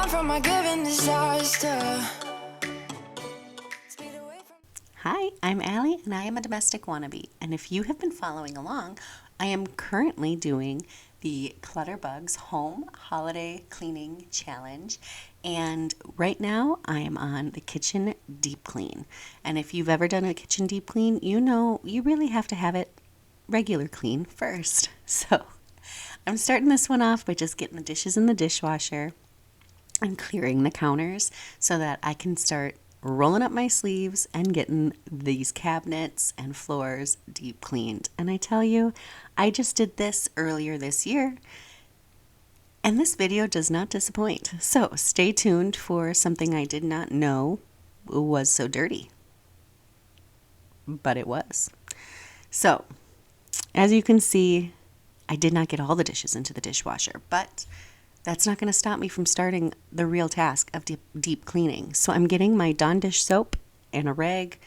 run from my given disaster. Hi, I'm Allie and I am a domestic wannabe, and if you have been following along, I am currently doing the Clutterbug's Home Holiday Cleaning Challenge, and right now I am on the kitchen deep clean. And if you've ever done a kitchen deep clean, you know you really have to have it regular clean first. So I'm starting this one off by just getting the dishes in the dishwasher and clearing the counters so that I can start rolling up my sleeves and getting these cabinets and floors deep cleaned. And I tell you, I just did this earlier this year, and this video does not disappoint. So stay tuned for something I did not know was so dirty, but it was. So as you can see, I did not get all the dishes into the dishwasher, but that's not going to stop me from starting the real task of deep cleaning. So I'm getting my Dawn dish soap and a rag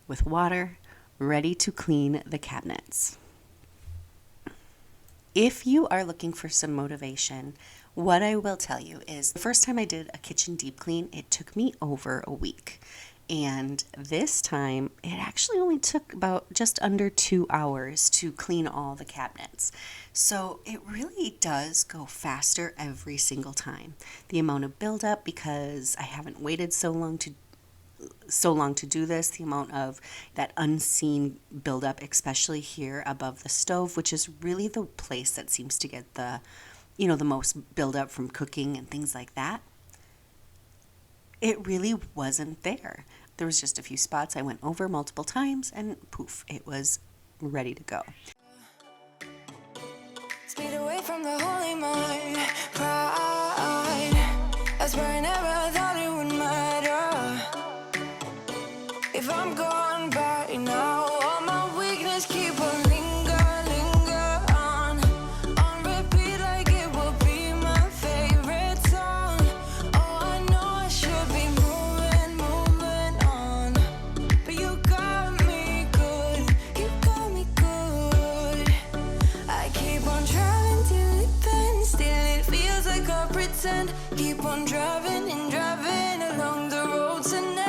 with water ready to clean the cabinets. If you are looking for some motivation, what I will tell you is the first time I did a kitchen deep clean, it took me over a week. And this time, it actually only took about just under 2 hours to clean all the cabinets. So it really does go faster every single time. The amount of buildup, because I haven't waited so long to do this, the amount of that unseen buildup, especially here above the stove, which is really the place that seems to get the most buildup from cooking and things like that. It really wasn't there. There was just a few spots I went over multiple times, and poof, it was ready to go. Speed away from the holy mind, pride. That's where I never thought it would matter. If I'm gone by now, all my weakness keep on linger on repeat like it will be my favorite song. Oh, I know I should be moving on, but you got me good, you got me good. I keep on driving till it bends, still it feels like I pretend. Keep on driving and driving along the road tonight.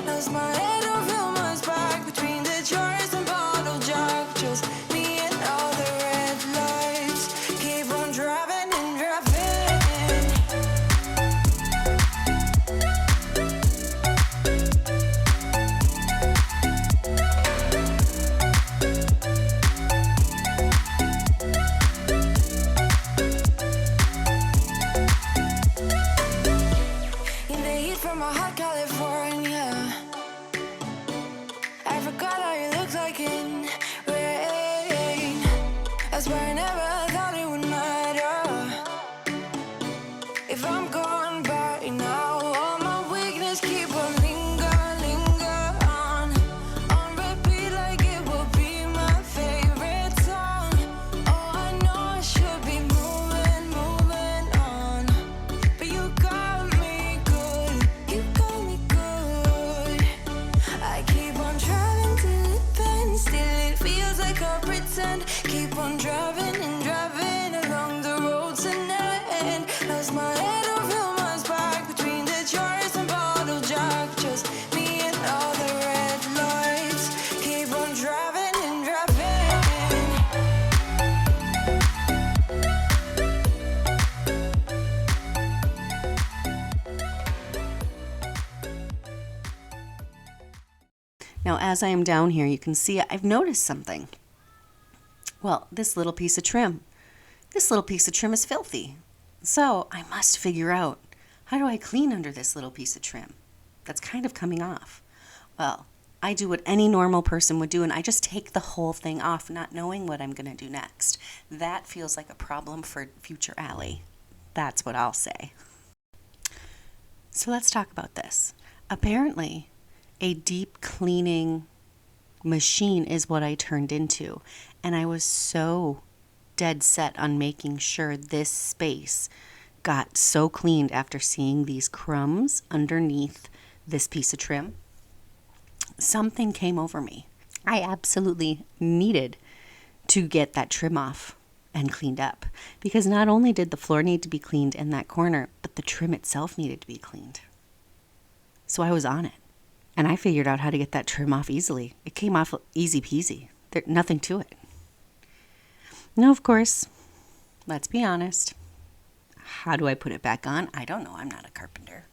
Lost my head over my back between the jars and bottle jack. Just me and all the red lights. Keep on driving and driving. In the heat from my hot California, I forgot how you looked like in rain. That's why I never thought it would matter. If I'm gone by now, all my weakness keep on linger on repeat like it will be my favorite song. Oh, I know I should be moving on, but you got me good, you got me good. I keep on driving till it bends, still it feels like I pretend. Keep on driving and driving along the road tonight. Lost my head over my back between the jars and bottle jack. Just me and all the red lights. Keep on driving and driving. Now, as I am down here, you can see I've noticed something. Well, this little piece of trim is filthy. So I must figure out, how do I clean under this little piece of trim that's kind of coming off? Well, I do what any normal person would do, and I just take the whole thing off, not knowing what I'm going to do next. That feels like a problem for future Allie. That's what I'll say. So let's talk about this. Apparently, a deep cleaning machine is what I turned into, and I was so dead set on making sure this space got so cleaned after seeing these crumbs underneath this piece of trim. Something came over me. I absolutely needed to get that trim off and cleaned up, because not only did the floor need to be cleaned in that corner, but but the trim itself needed to be cleaned. So I was on it, and I figured out how to get that trim off easily. It came off easy peasy. There's nothing to it. Now, of course, let's be honest. How do I put it back on? I don't know. I'm not a carpenter.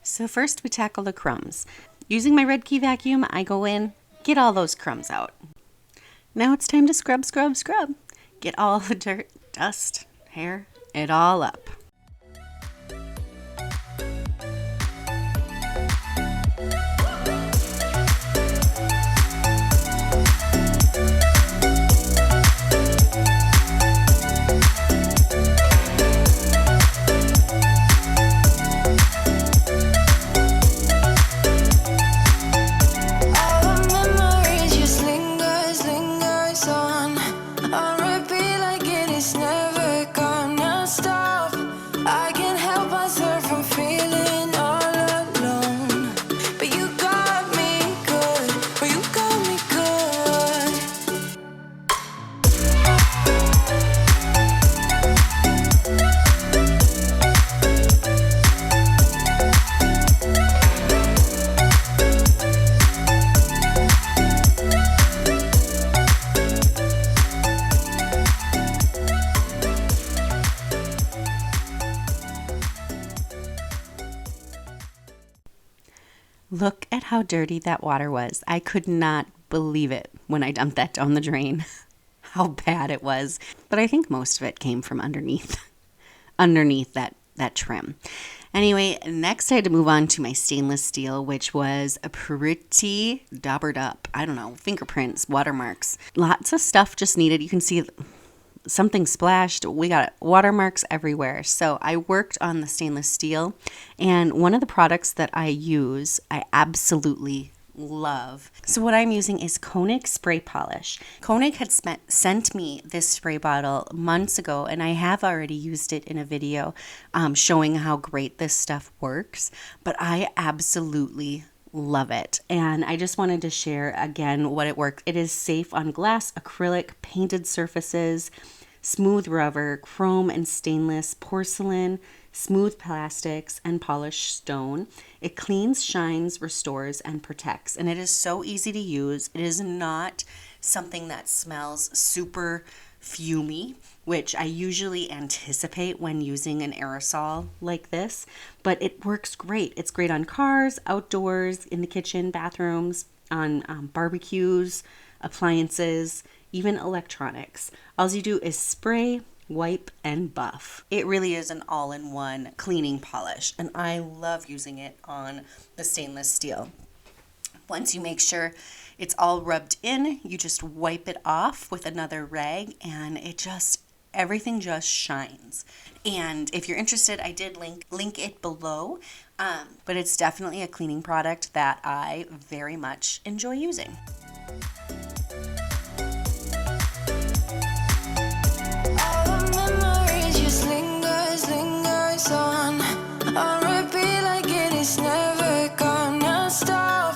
So first we tackle the crumbs. Using my red key vacuum, I go in, get all those crumbs out. Now it's time to scrub, scrub, scrub. Get all the dirt, dust, hair, it all up. Look at how dirty that water was. I could not believe it when I dumped that down the drain. How bad it was. But I think most of it came from underneath that trim. Anyway, next I had to move on to my stainless steel, which was a pretty daubered up. I don't know, fingerprints, watermarks. Lots of stuff just needed. You can see something splashed. We got watermarks everywhere. So I worked on the stainless steel, and one of the products that I use, I absolutely love. So what I'm using is Koenig spray polish. Koenig had sent me this spray bottle months ago, and I have already used it in a video showing how great this stuff works, but I absolutely love it. And I just wanted to share again what it works. It is safe on glass, acrylic, painted surfaces, smooth rubber, chrome and stainless, porcelain, smooth plastics, and polished stone. It cleans, shines, restores, and protects. And it is so easy to use. It is not something that smells super fumey, which I usually anticipate when using an aerosol like this, but it works great. It's great on cars, outdoors, in the kitchen, bathrooms, on barbecues, appliances, even electronics. All you do is spray, wipe, and buff. It really is an all-in-one cleaning polish, and I love using it on the stainless steel. Once you make sure it's all rubbed in, you just wipe it off with another rag, and everything just shines. And if you're interested, I did link it below, but it's definitely a cleaning product that I very much enjoy using. On repeat like it is never gonna stop.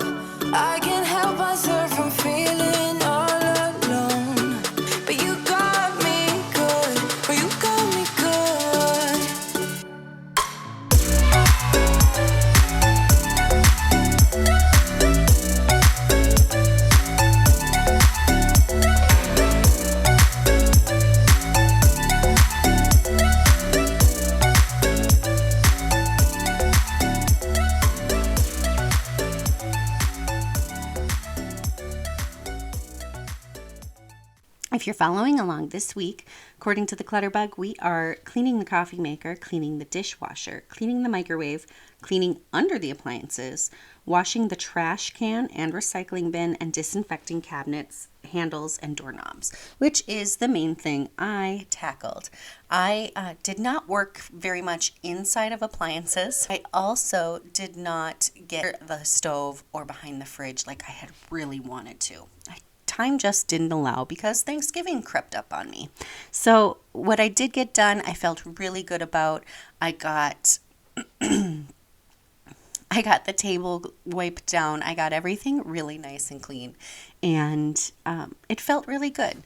I can't help myself from feeling all alone. But you got me good, or you got me good. If you're following along this week, according to the Clutterbug, we are cleaning the coffee maker, cleaning the dishwasher, cleaning the microwave, cleaning under the appliances, washing the trash can and recycling bin, and disinfecting cabinets, handles, and doorknobs, which is the main thing I tackled. I did not work very much inside of appliances. I also did not get the stove or behind the fridge like I had really wanted to. Time just didn't allow because Thanksgiving crept up on me. So what I did get done, I felt really good about. I got I got the table wiped down. I got everything really nice and clean, and it felt really good.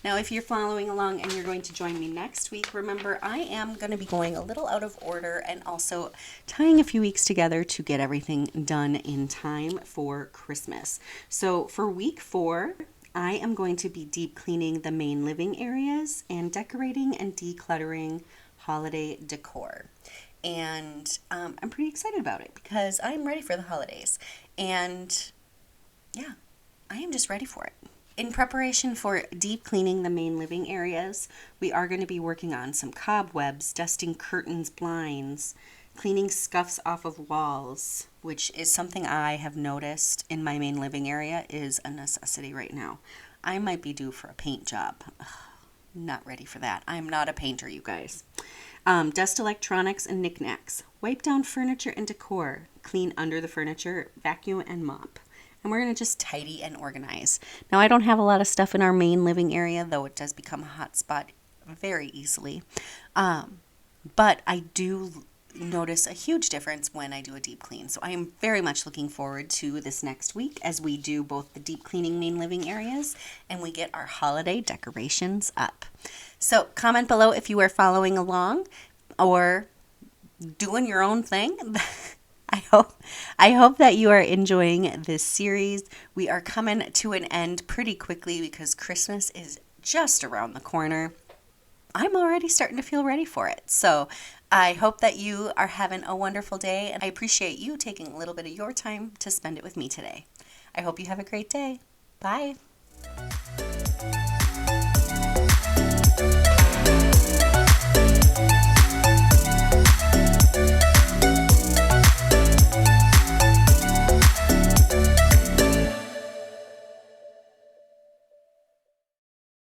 Now, if you're following along and you're going to join me next week, remember I am going to be going a little out of order and also tying a few weeks together to get everything done in time for Christmas. So for week 4, I am going to be deep cleaning the main living areas and decorating and decluttering holiday decor. And I'm pretty excited about it because I'm ready for the holidays. And yeah, I am just ready for it. In preparation for deep cleaning the main living areas, we are going to be working on some cobwebs, dusting curtains, blinds, cleaning scuffs off of walls, which is something I have noticed in my main living area is a necessity right now. I might be due for a paint job. Ugh, not ready for that. I'm not a painter, you guys. Dust electronics and knickknacks. Wipe down furniture and decor. Clean under the furniture, vacuum and mop. And we're going to just tidy and organize. Now, I don't have a lot of stuff in our main living area, though it does become a hot spot very easily. But I do notice a huge difference when I do a deep clean. So I am very much looking forward to this next week as we do both the deep cleaning main living areas and we get our holiday decorations up. So comment below if you are following along or doing your own thing. I hope that you are enjoying this series. We are coming to an end pretty quickly because Christmas is just around the corner. I'm already starting to feel ready for it. So I hope that you are having a wonderful day, and I appreciate you taking a little bit of your time to spend it with me today. I hope you have a great day. Bye.